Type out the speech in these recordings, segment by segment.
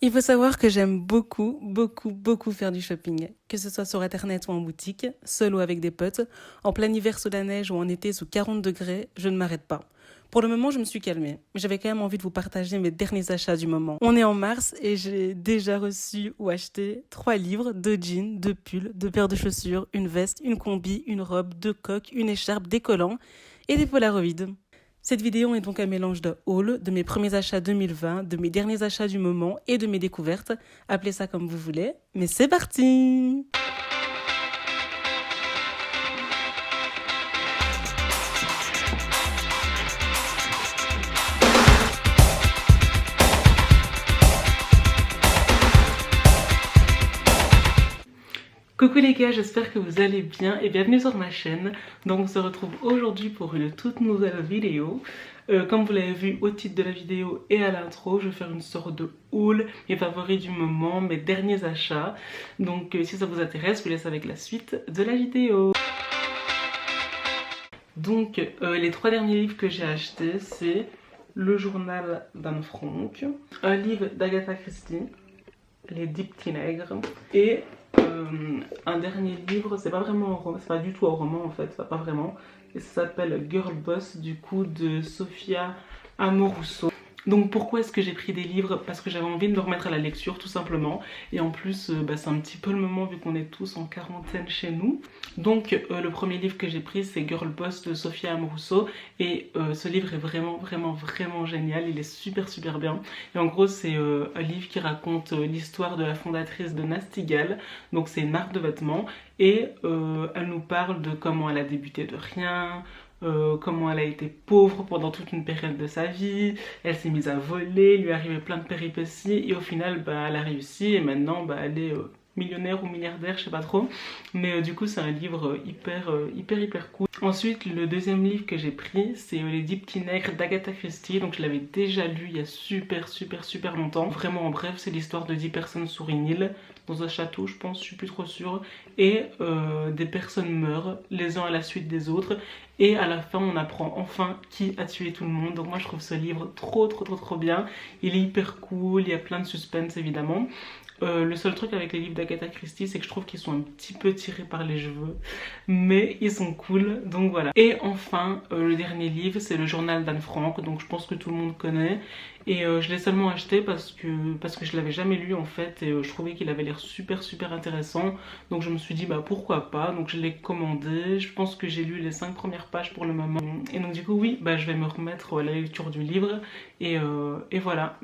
Il faut savoir que j'aime beaucoup faire du shopping, que ce soit sur internet ou en boutique, seul ou avec des potes, en plein hiver sous la neige ou en été sous 40 degrés, je ne m'arrête pas. Pour le moment, je me suis calmée, mais j'avais quand même envie de vous partager mes derniers achats du moment. On est en mars et j'ai déjà reçu ou acheté 3 livres, 2 jeans, 2 pulls, 2 paires de chaussures, une veste, une combi, une robe, 2 coques, une écharpe, des collants et des polaroids. Cette vidéo est donc un mélange de haul, de mes premiers achats 2020, de mes derniers achats du moment et de mes découvertes. Appelez ça comme vous voulez, mais c'est parti! Coucou les gars, j'espère que vous allez bien et bienvenue sur ma chaîne. Donc on se retrouve aujourd'hui pour une toute nouvelle vidéo. Comme vous l'avez vu au titre de la vidéo et à l'intro, je vais faire une sorte de haul, mes favoris du moment, mes derniers achats. Donc si ça vous intéresse, je vous laisse avec la suite de la vidéo. Donc les 3 derniers livres que j'ai achetés, c'est le journal d'Anne Frank, un livre d'Agatha Christie, Les 10 petits nègres, et un dernier livre, c'est pas vraiment un roman, c'est pas du tout un roman en fait, pas vraiment, et ça s'appelle Girl Boss du coup de Sophia Amoruso. Donc pourquoi est-ce que j'ai pris des livres? Parce que j'avais envie de me remettre à la lecture tout simplement, et en plus c'est un petit peu le moment vu qu'on est tous en quarantaine chez nous. Donc le premier livre que j'ai pris c'est Girl Boss de Sophia Amoruso, et ce livre est vraiment génial, il est super bien. Et en gros c'est un livre qui raconte l'histoire de la fondatrice de Nasty Gal, donc c'est une marque de vêtements, et elle nous parle de comment elle a débuté de rien, comment elle a été pauvre pendant toute une période de sa vie, elle s'est mise à voler, il lui est arrivé plein de péripéties et au final elle a réussi et maintenant elle est millionnaire ou milliardaire, je sais pas trop, mais du coup c'est un livre hyper cool. Ensuite le deuxième livre que j'ai pris c'est Les 10 petits nègres d'Agatha Christie, donc je l'avais déjà lu il y a super longtemps. Vraiment en bref c'est l'histoire de 10 personnes sur une île, dans un château je pense, je suis plus trop sûre, et des personnes meurent les uns à la suite des autres et à la fin on apprend enfin qui a tué tout le monde. Donc moi je trouve ce livre trop bien, il est hyper cool, il y a plein de suspense évidemment. Le seul truc avec les livres d'Agatha Christie c'est que je trouve qu'ils sont un petit peu tirés par les cheveux, mais ils sont cool, donc voilà. Et enfin le dernier livre c'est le journal d'Anne Frank, donc je pense que tout le monde connaît, et je l'ai seulement acheté parce que je l'avais jamais lu en fait, et je trouvais qu'il avait l'air super intéressant, donc je me suis dit pourquoi pas, donc je l'ai commandé. Je pense que j'ai lu les 5 premières pages pour le moment, et donc du coup oui je vais me remettre à la lecture du livre, et voilà.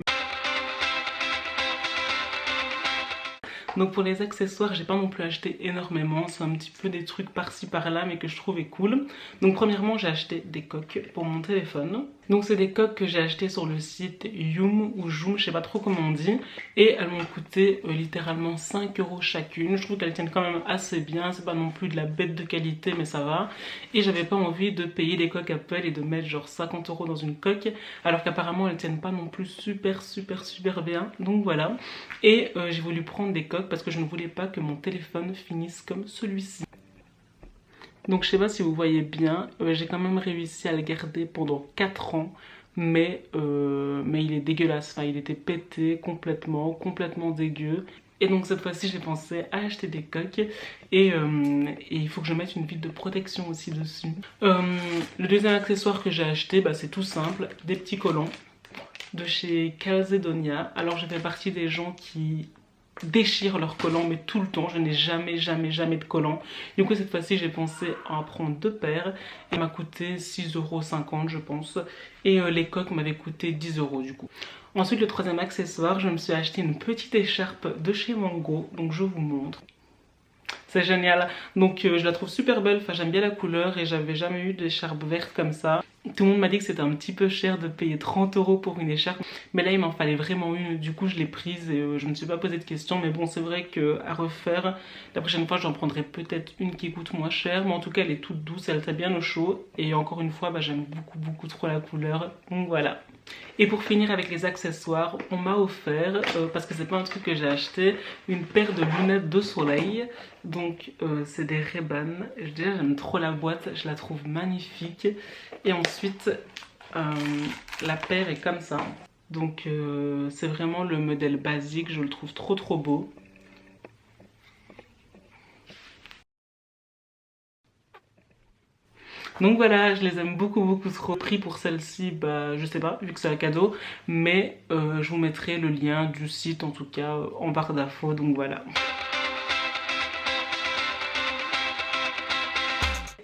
Donc pour les accessoires, j'ai pas non plus acheté énormément, c'est un petit peu des trucs par-ci par-là mais que je trouvais cool. Donc premièrement j'ai acheté des coques pour mon téléphone. Donc c'est des coques que j'ai achetées sur le site Yum ou Joom, je sais pas trop comment on dit, et elles m'ont coûté littéralement 5 € chacune. Je trouve qu'elles tiennent quand même assez bien, c'est pas non plus de la bête de qualité mais ça va. Et j'avais pas envie de payer des coques Apple et de mettre genre 50 € dans une coque, alors qu'apparemment elles tiennent pas non plus super bien, donc voilà. Et j'ai voulu prendre des coques parce que je ne voulais pas que mon téléphone finisse comme celui-ci. Donc je sais pas si vous voyez bien, j'ai quand même réussi à le garder pendant 4 ans, mais il est dégueulasse, enfin il était pété complètement dégueu. Et donc cette fois-ci j'ai pensé à acheter des coques, et il faut que je mette une vitre de protection aussi dessus. Le deuxième accessoire que j'ai acheté, c'est tout simple, des petits collants de chez Calzedonia. Alors je fais partie des gens qui déchirent leurs collants mais tout le temps, je n'ai jamais de collants. Du coup cette fois-ci j'ai pensé à en prendre 2 paires, et m'a coûté 6,50 € je pense, et les coques m'avaient coûté 10 € du coup. Ensuite le troisième accessoire, je me suis acheté une petite écharpe de chez Mango, donc je vous montre. C'est génial, donc je la trouve super belle, enfin j'aime bien la couleur et j'avais jamais eu d'écharpe verte comme ça. Tout le monde m'a dit que c'était un petit peu cher de payer 30 € pour une écharpe, mais là il m'en fallait vraiment une, du coup je l'ai prise et je ne me suis pas posé de questions. Mais bon c'est vrai qu'à refaire, la prochaine fois j'en prendrai peut-être une qui coûte moins cher, mais en tout cas elle est toute douce, elle est très bien au chaud, et encore une fois j'aime beaucoup trop la couleur, donc voilà. Et pour finir avec les accessoires, on m'a offert, parce que c'est pas un truc que j'ai acheté, une paire de lunettes de soleil. Donc c'est des Ray-Ban. Déjà j'aime trop la boîte, je la trouve magnifique. Et ensuite la paire est comme ça. Donc c'est vraiment le modèle basique, je le trouve trop beau. Donc voilà, je les aime beaucoup trop. Prix pour celle-ci, bah je sais pas, vu que c'est un cadeau, mais je vous mettrai le lien du site en tout cas en barre d'infos, donc voilà.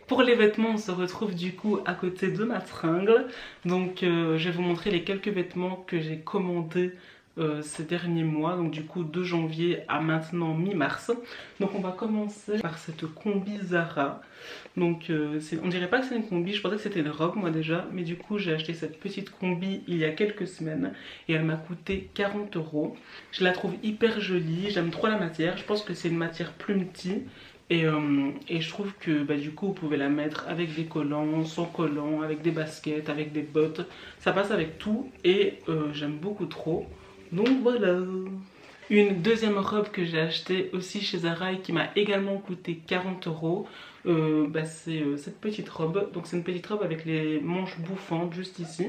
Pour les vêtements, on se retrouve du coup à côté de ma tringle. Donc je vais vous montrer les quelques vêtements que j'ai commandés ces derniers mois. Donc du coup de janvier à maintenant mi-mars. Donc on va commencer par cette combi Zara. Donc on dirait pas que c'est une combi, je pensais que c'était une robe moi déjà. Mais du coup j'ai acheté cette petite combi il y a quelques semaines. Et elle m'a coûté 40 €. Je la trouve hyper jolie, j'aime trop la matière. Je pense que c'est une matière plumetie. Et je trouve que bah, du coup vous pouvez la mettre avec des collants, sans collants, avec des baskets, avec des bottes. Ça passe avec tout et j'aime beaucoup trop. Donc voilà. Une deuxième robe que j'ai achetée aussi chez Zara et qui m'a également coûté 40 €. Bah, c'est cette petite robe. Donc c'est une petite robe avec les manches bouffantes juste ici,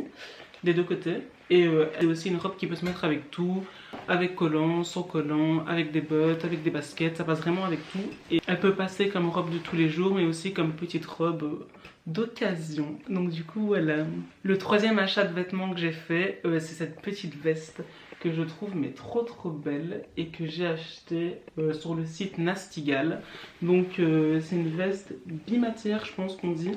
des deux côtés. Et c'est aussi une robe qui peut se mettre avec tout, avec collant, sans collant, avec des bottes, avec des baskets, ça passe vraiment avec tout. Et elle peut passer comme robe de tous les jours, mais aussi comme petite robe d'occasion. Donc du coup voilà. Le troisième achat de vêtements que j'ai fait, c'est cette petite veste que je trouve mais trop belle et que j'ai acheté sur le site Nastigal. Donc c'est une veste bimatière, je pense qu'on dit.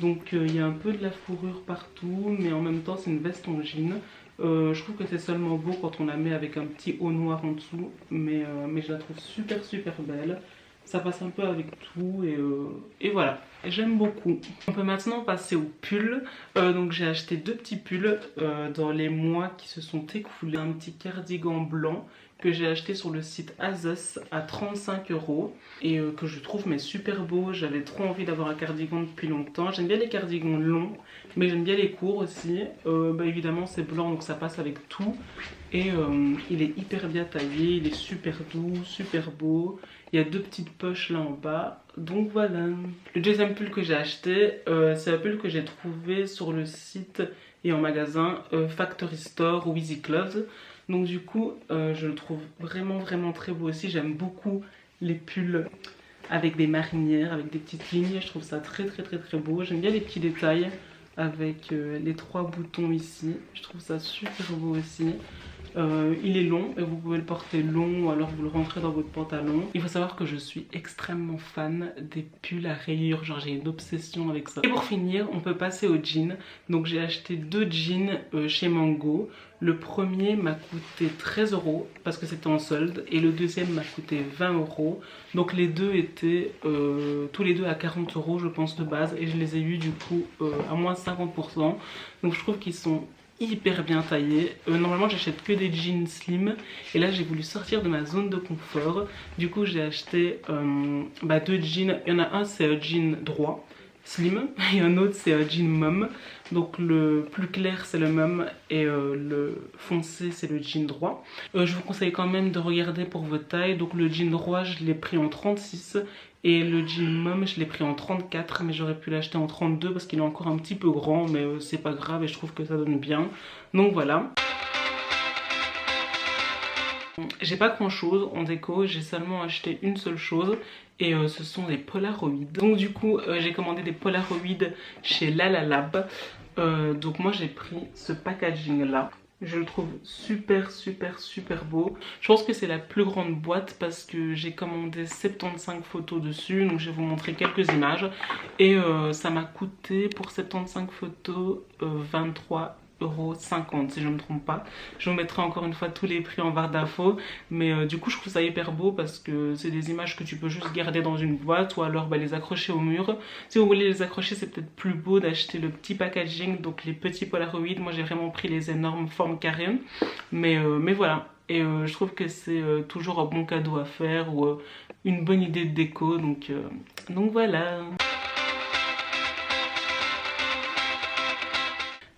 Donc il y a un peu de la fourrure partout, mais en même temps c'est une veste en jean. Je trouve que c'est seulement beau quand on la met avec un petit haut noir en dessous, mais je la trouve super belle. Ça passe un peu avec tout et voilà, j'aime beaucoup. On peut maintenant passer au pull. Donc j'ai acheté deux petits pulls dans les mois qui se sont écoulés. Un petit cardigan blanc que j'ai acheté sur le site Asos à 35 € et que je trouve mais super beau. J'avais trop envie d'avoir un cardigan depuis longtemps. J'aime bien les cardigans longs, mais j'aime bien les courts aussi. Bah évidemment c'est blanc donc ça passe avec tout et il est hyper bien taillé, il est super doux, super beau. Il y a deux petites poches là en bas. Donc voilà. Le deuxième pull que j'ai acheté, c'est un pull que j'ai trouvé sur le site et en magasin Factory Store ou Easy Clothes. Donc du coup, je le trouve vraiment très beau aussi. J'aime beaucoup les pulls avec des marinières, avec des petites lignes. Je trouve ça très beau. J'aime bien les petits détails avec les trois boutons ici. Je trouve ça super beau aussi. Il est long et vous pouvez le porter long ou alors vous le rentrez dans votre pantalon. Il faut savoir que je suis extrêmement fan des pulls à rayures, genre j'ai une obsession avec ça. Et pour finir, on peut passer aux jeans. Donc j'ai acheté deux jeans chez Mango. Le premier m'a coûté 13 € parce que c'était en solde et le deuxième m'a coûté 20 €. Donc les deux étaient tous les deux à 40 € je pense de base et je les ai eu du coup à moins 50%. Donc je trouve qu'ils sont hyper bien taillés. Normalement j'achète que des jeans slim et là j'ai voulu sortir de ma zone de confort. Du coup j'ai acheté deux jeans. Il y en a un c'est un jean droit slim et un autre c'est un jean mom. Donc le plus clair c'est le mom et le foncé c'est le jean droit. Je vous conseille quand même de regarder pour votre taille. Donc le jean droit je l'ai pris en 36 et le jean mom je l'ai pris en 34, mais j'aurais pu l'acheter en 32 parce qu'il est encore un petit peu grand, mais c'est pas grave et je trouve que ça donne bien. Donc voilà. J'ai pas grand chose en déco, j'ai seulement acheté une seule chose et ce sont des Polaroids. Donc du coup j'ai commandé des Polaroids chez Lalalab. Donc moi j'ai pris ce packaging là. Je le trouve super beau. Je pense que c'est la plus grande boîte parce que j'ai commandé 75 photos dessus. Donc je vais vous montrer quelques images. Et ça m'a coûté pour 75 photos 23,50 € si je ne me trompe pas. Je vous mettrai encore une fois tous les prix en barre d'infos. Mais du coup je trouve ça hyper beau parce que c'est des images que tu peux juste garder dans une boîte ou alors les accrocher au mur. Si vous voulez les accrocher, c'est peut-être plus beau d'acheter le petit packaging, donc les petits Polaroids. Moi j'ai vraiment pris les énormes formes carrées. Mais voilà. Et je trouve que c'est toujours un bon cadeau à faire ou une bonne idée de déco. Donc voilà.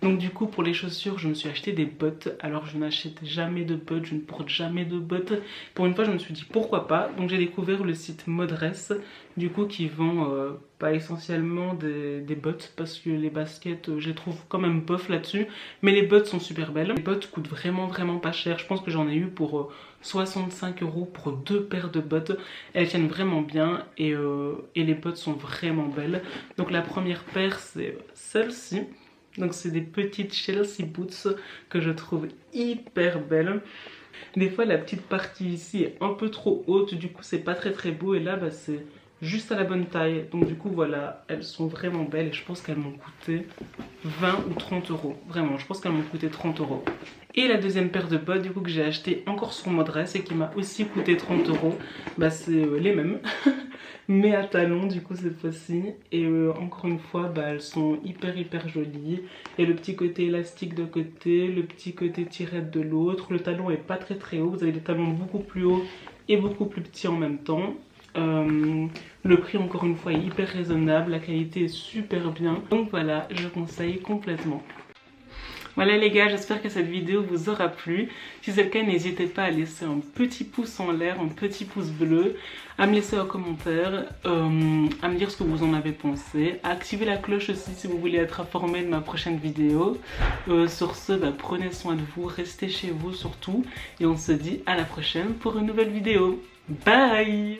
Donc du coup pour les chaussures je me suis acheté des bottes. Alors je n'achète jamais de bottes, je ne porte jamais de bottes. Pour une fois je me suis dit pourquoi pas. Donc j'ai découvert le site Modress du coup qui vend pas essentiellement des bottes parce que les baskets je les trouve quand même bof là-dessus. Mais les bottes sont super belles. Les bottes coûtent vraiment pas cher. Je pense que j'en ai eu pour 65 € pour 2 paires de bottes. Elles tiennent vraiment bien et les bottes sont vraiment belles. Donc la première paire c'est celle-ci. Donc c'est des petites Chelsea Boots que je trouve hyper belles. Des fois la petite partie ici est un peu trop haute, du coup c'est pas très beau. Et là bah, c'est juste à la bonne taille. Donc du coup voilà, elles sont vraiment belles et je pense qu'elles m'ont coûté 20 ou 30 €. Vraiment, je pense qu'elles m'ont coûté 30 €. Et la deuxième paire de bottes du coup que j'ai acheté encore sur Modress et qui m'a aussi coûté 30 €, bah c'est les mêmes. Mais à talons du coup cette fois-ci. Et encore une fois bah, elles sont hyper jolies. Et le petit côté élastique d'un côté, le petit côté tirette de l'autre. Le talon est pas très haut, vous avez des talons beaucoup plus hauts et beaucoup plus petits en même temps. Le prix encore une fois est hyper raisonnable, la qualité est super bien. Donc voilà, je conseille complètement. Voilà les gars, j'espère que cette vidéo vous aura plu. Si c'est le cas, n'hésitez pas à laisser un petit pouce en l'air, un petit pouce bleu, à me laisser un commentaire, à me dire ce que vous en avez pensé, à activer la cloche aussi si vous voulez être informé de ma prochaine vidéo. Sur ce, bah, prenez soin de vous, restez chez vous surtout, et on se dit à la prochaine pour une nouvelle vidéo. Bye!